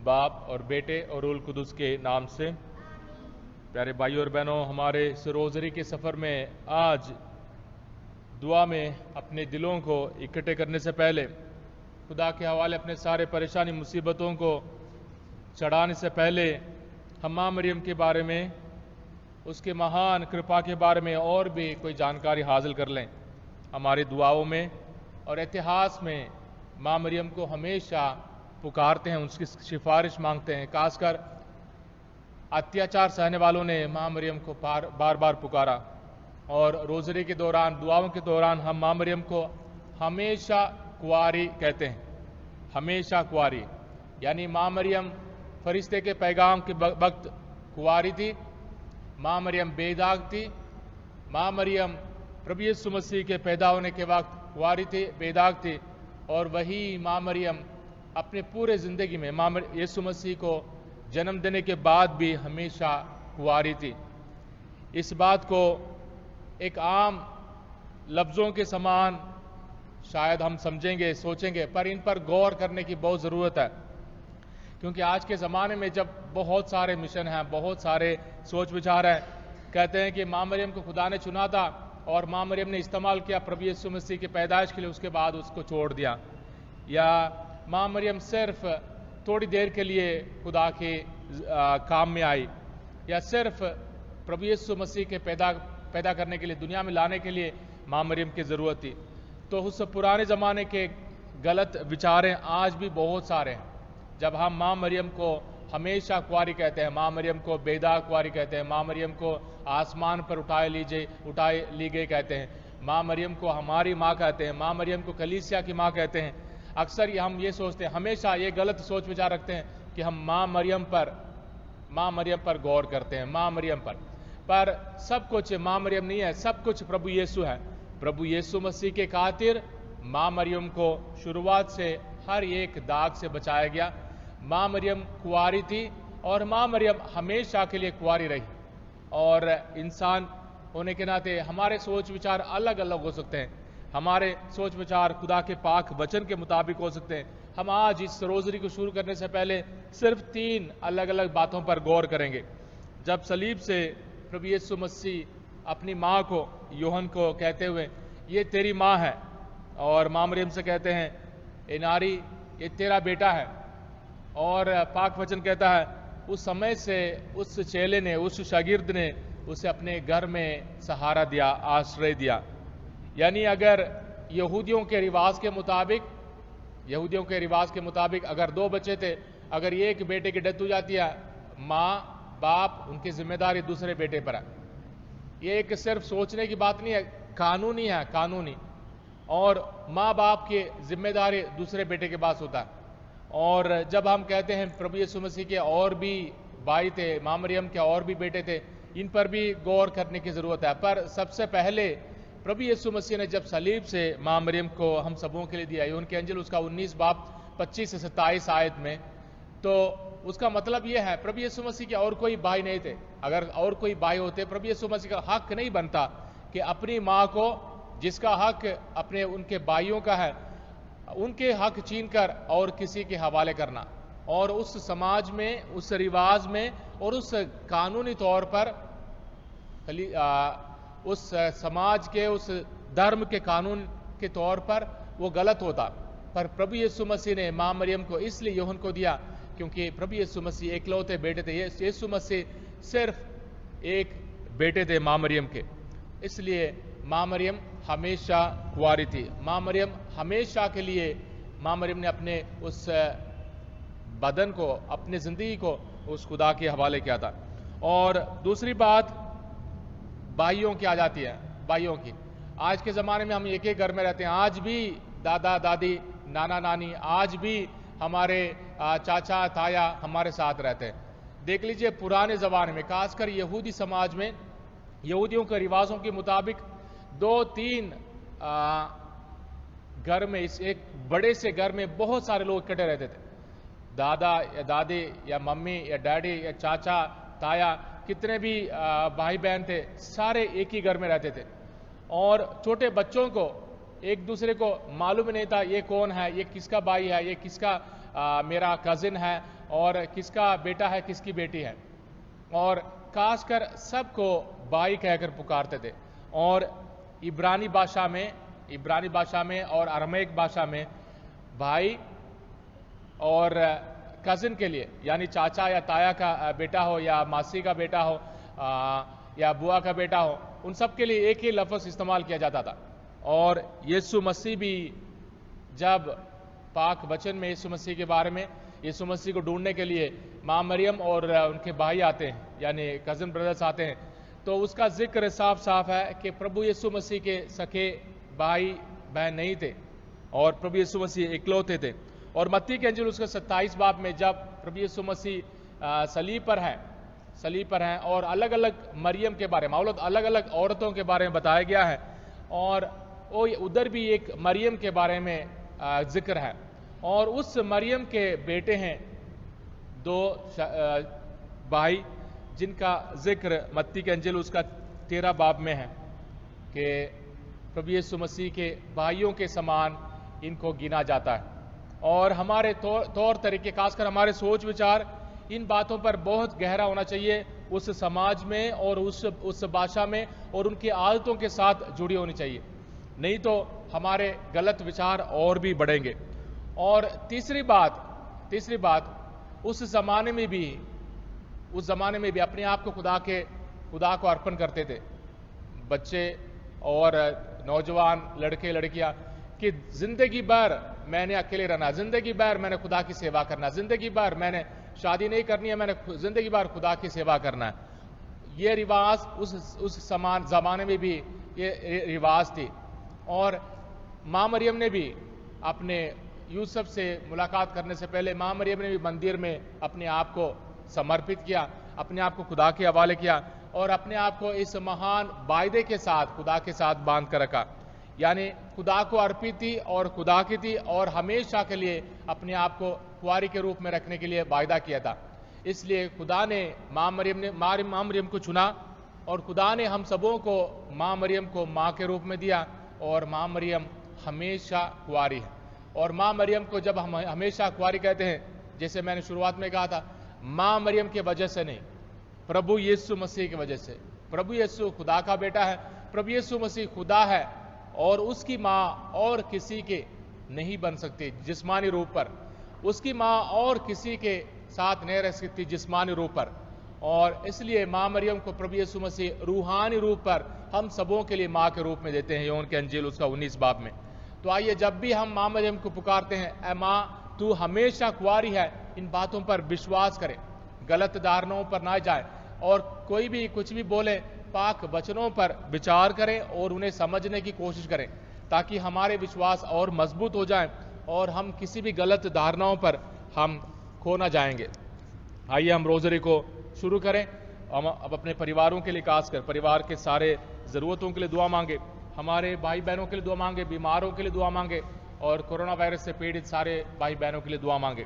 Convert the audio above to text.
बाप और बेटे और रूल कुदुस के नाम से। प्यारे भाइयों और बहनों, हमारे इस रोज़री के सफ़र में आज दुआ में अपने दिलों को इकट्ठे करने से पहले खुदा के हवाले अपने सारे परेशानी मुसीबतों को चढ़ाने से पहले हम माँ मरियम के बारे में, उसके महान कृपा के बारे में और भी कोई जानकारी हासिल कर लें। हमारी दुआओं में और इतिहास में माँ मरियम को हमेशा पुकारते हैं, उसकी सिफारिश मांगते हैं। खासकर अत्याचार सहने वालों ने माँ मरियम को बार बार पुकारा और रोज़री के दौरान, दुआओं के दौरान हम माँ मरियम को हमेशा कुंवारी कहते हैं। हमेशा कुंवारी, यानी माँ मरियम फरिश्ते के पैगाम के वक्त कुंवारी थी, माँ मरियम बेदाग थी, माँ मरियम प्रभु यीशु मसीह के पैदा होने के वक्त कुंवारी थी, बेदाग थी, और वही माँ मरियम अपने पूरे ज़िंदगी में माँ यीशु मसीह को जन्म देने के बाद भी हमेशा कुंवारी थी। इस बात को एक आम लफ्ज़ों के समान शायद हम समझेंगे, सोचेंगे, पर इन पर गौर करने की बहुत ज़रूरत है, क्योंकि आज के ज़माने में जब बहुत सारे मिशन हैं, बहुत सारे सोच विचार हैं, कहते हैं कि माँ मरियम को खुदा ने चुना था और माँ मरियम ने इस्तेमाल किया प्रभु यीशु मसीह की पैदाइश के लिए, उसके बाद उसको छोड़ दिया, या माँ मरियम सिर्फ थोड़ी देर के लिए खुदा के काम में आई, या सिर्फ प्रभु यीशु मसीह के पैदा करने के लिए, दुनिया में लाने के लिए माँ मरियम की ज़रूरत थी। तो उस पुराने ज़माने के गलत विचारें आज भी बहुत सारे हैं। जब हम माँ मरियम को हमेशा कुंवारी कहते हैं, माँ मरियम को बेदाग कुंवारी कहते हैं, माँ मरियम को आसमान पर उठाए ली गई कहते हैं, माँ मरियम को हमारी माँ कहते हैं, माँ मरियम को कलीसिया की माँ कहते हैं, अक्सर हम ये सोचते हैं, हमेशा ये गलत सोच विचार रखते हैं कि हम माँ मरियम पर गौर करते हैं, माँ मरियम पर सब कुछ माँ मरियम नहीं है, सब कुछ प्रभु यीशु है। प्रभु यीशु मसीह के खातिर माँ मरियम को शुरुआत से हर एक दाग से बचाया गया। माँ मरियम कुंवारी थी और माँ मरियम हमेशा के लिए कुंवारी रही। और इंसान होने के नाते हमारे सोच विचार अलग अलग हो सकते हैं, हमारे सोच विचार खुदा के पाक वचन के मुताबिक हो सकते हैं। हम आज इस रोज़री को शुरू करने से पहले सिर्फ 3 अलग अलग बातों पर गौर करेंगे। जब सलीब से प्रभु यीशु मसीह अपनी माँ को, यूहन्ना को कहते हुए ये तेरी माँ है, और माँ मरियम से कहते हैं ए नारी ये तेरा बेटा है, और पाक वचन कहता है उस समय से उस चेले ने, उस शागिर्द ने उसे अपने घर में सहारा दिया, आश्रय दिया। यानी अगर यहूदियों के रिवाज के मुताबिक अगर 2 बच्चे थे, अगर एक बेटे की डेथ हो जाती है, माँ बाप उनकी जिम्मेदारी दूसरे बेटे पर है। ये एक सिर्फ सोचने की बात नहीं है, कानूनी, और माँ बाप की जिम्मेदारी दूसरे बेटे के पास होता है। और जब हम कहते हैं प्रभु यीशु मसीह के और भी भाई थे, माँ मरियम के और भी बेटे थे, इन पर भी गौर करने की ज़रूरत है। पर सबसे पहले प्रभु यीशु मसीह ने जब सलीब से माँ मरियम को हम सबों के लिए दिया, उनके अंजिल उसका 19 बाब 25 से 27 आयत में, तो उसका मतलब यह है प्रभु यीशु मसीह के और कोई भाई नहीं थे। अगर और कोई भाई होते, प्रभु यीशु मसीह का हक नहीं बनता कि अपनी माँ को, जिसका हक अपने उनके भाइयों का है, उनके हक छीनकर और किसी के हवाले करना, और उस समाज में, उस रिवाज में और उस कानूनी तौर पर उस समाज के, उस धर्म के कानून के तौर पर वो गलत होता। पर प्रभु यीशु मसीह ने माँ मरियम को इसलिए यूहन्ना को दिया क्योंकि प्रभु यीशु मसीह एकलौते बेटे थे। यीशु मसीह सिर्फ एक बेटे थे माँ मरियम के, इसलिए माँ मरियम हमेशा कुंवारी थी। माँ मरियम हमेशा के लिए, माँ मरियम ने अपने उस बदन को, अपनी ज़िंदगी को उस खुदा के हवाले किया था। और दूसरी बात भाइयों की आ जाती है, भाइयों की। आज के ज़माने में हम एक ही घर में रहते हैं, आज भी दादा दादी, नाना नानी, आज भी हमारे चाचा ताया हमारे साथ रहते हैं। देख लीजिए पुराने ज़माने में, खासकर यहूदी समाज में, यहूदियों के रिवाजों के मुताबिक 2-3 घर में, इस एक बड़े से घर में बहुत सारे लोग इकट्ठे रहते थे। दादा या दादी या मम्मी या डैडी या चाचा ताया, कितने भी भाई बहन थे, सारे एक ही घर में रहते थे। और छोटे बच्चों को एक दूसरे को मालूम नहीं था ये कौन है, ये किसका भाई है, ये किसका मेरा कजिन है, और किसका बेटा है, किसकी बेटी है, और खासकर सबको भाई कहकर पुकारते थे। और इब्रानी भाषा में और अरमैक भाषा में भाई और कजिन के लिए, यानी चाचा या ताया का बेटा हो या मासी का बेटा हो या बुआ का बेटा हो, उन सब के लिए एक ही लफ्ज़ इस्तेमाल किया जाता था। और यीशु मसीह भी जब पाक वचन में यीशु मसीह के बारे में, यीशु मसीह को ढूंढने के लिए माँ मरियम और उनके भाई आते हैं, यानी कजिन ब्रदर्स आते हैं, तो उसका जिक्र साफ साफ है कि प्रभु यीशु मसीह के सखे भाई बहन नहीं थे और प्रभु यीशु मसीह इकलौते थे। और मत्ती के अंजील उसका 27 बाब में जब प्रभु यीशु मसीह सलीब पर हैं और अलग अलग मरियम के बारे में, अलग अलग औरतों के बारे में बताया गया है, और उधर भी एक मरियम के बारे में जिक्र है। और उस मरियम के बेटे हैं 2 भाई, जिनका जिक्र मत्ती के अंजील उसका 13 बाब में है कि प्रभु यीशु मसीह के भाइयों के समान इनको गिना जाता है। और हमारे तौर तरीके, खासकर हमारे सोच विचार इन बातों पर बहुत गहरा होना चाहिए, उस समाज में और उस भाषा में और उनकी आदतों के साथ जुड़ी होनी चाहिए, नहीं तो हमारे गलत विचार और भी बढ़ेंगे। और तीसरी बात उस ज़माने में भी अपने आप को खुदा को अर्पण करते थे बच्चे और नौजवान लड़के लड़कियां, कि जिंदगी भर मैंने अकेले रहना, जिंदगी भर मैंने खुदा की सेवा करना, जिंदगी भर मैंने शादी नहीं करनी है, मैंने जिंदगी भर खुदा की सेवा करना है। ये रिवाज उस ज़माने में भी ये रिवाज थी। और माँ मरियम ने भी अपने यूसुफ से मुलाकात करने से पहले माँ मरियम ने भी मंदिर में अपने आप को समर्पित किया, अपने आप को खुदा के हवाले किया और अपने आप को इस महान वायदे के साथ खुदा के साथ बांध कर रखा, यानी खुदा को अर्पित थी और खुदा की थी और हमेशा के लिए अपने आप को कुंवारी के रूप में रखने के लिए वायदा किया था। इसलिए खुदा ने माँ मरियम को चुना और खुदा ने हम सबों को माँ मरियम को माँ के रूप में दिया, और माँ मरियम हमेशा कुंवारी है। और माँ मरियम को जब हम हमेशा कुंवारी कहते हैं, जैसे मैंने शुरुआत में कहा था, माँ मरियम के वजह से नहीं, प्रभु यीशु मसीह की वजह से। प्रभु यीशु खुदा का बेटा है, प्रभु यीशु मसीह खुदा है और उसकी माँ और किसी के नहीं बन सकती जिस्मानी रूप पर, उसकी माँ और किसी के साथ नहीं रह सकती जिस्मानी रूप पर। और इसलिए माँ मरियम को प्रभु यीशु मसीह रूहानी रूप पर हम सबों के लिए माँ के रूप में देते हैं, यूहन्ना के अंजील उसका 19 बाब में। तो आइए, जब भी हम माँ मरियम को पुकारते हैं, ऐ माँ तू हमेशा कुंवारी है, इन बातों पर विश्वास करें, गलत धारणाओं पर ना जाए, और कोई भी कुछ भी बोले, पाक वचनों पर विचार करें और उन्हें समझने की कोशिश करें, ताकि हमारे विश्वास और मजबूत हो जाएं और हम किसी भी गलत धारणाओं पर हम खो ना जाएंगे। आइए हम रोज़री को शुरू करें। हम अब अपने परिवारों के लिए, खासकर परिवार के सारे ज़रूरतों के लिए दुआ मांगे, हमारे भाई बहनों के लिए दुआ मांगे, बीमारों के लिए दुआ मांगे और कोरोना वायरस से पीड़ित सारे भाई बहनों के लिए दुआ मांगे।